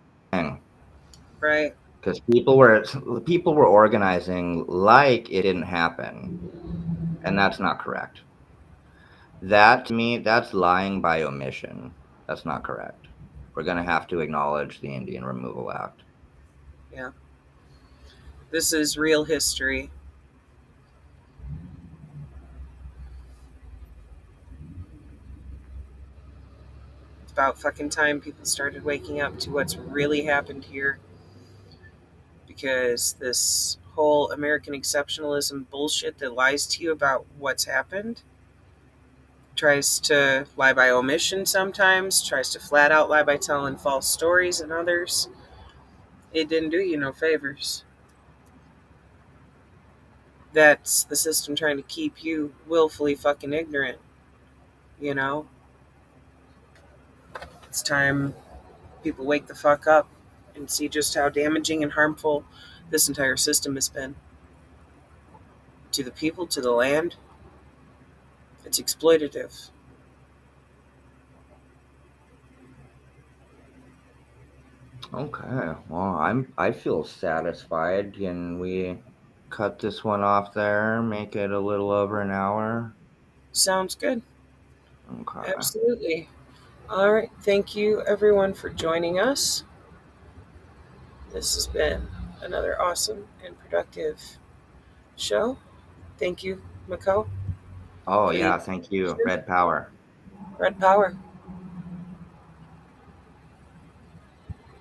Right. Because people were organizing like it didn't happen, and that's not correct. That, to me, that's lying by omission. That's not correct. We're going to have to acknowledge the Indian Removal Act. Yeah. This is real history. It's about fucking time people started waking up to what's really happened here, because this whole American exceptionalism bullshit that lies to you about what's happened tries to lie by omission sometimes, tries to flat out lie by telling false stories, and others, it didn't do you no favors. That's the system trying to keep you willfully fucking ignorant, you know? It's time people wake the fuck up and see just how damaging and harmful this entire system has been to the people, to the land. It's exploitative. Okay. Well, I feel satisfied. Can we cut this one off there? Make it a little over an hour? Sounds good. Okay. Absolutely. All right. Thank you, everyone, for joining us. This has been another awesome and productive show. Thank you, Mako, Oh for the yeah, thank you. invitation. Red Power. Red Power.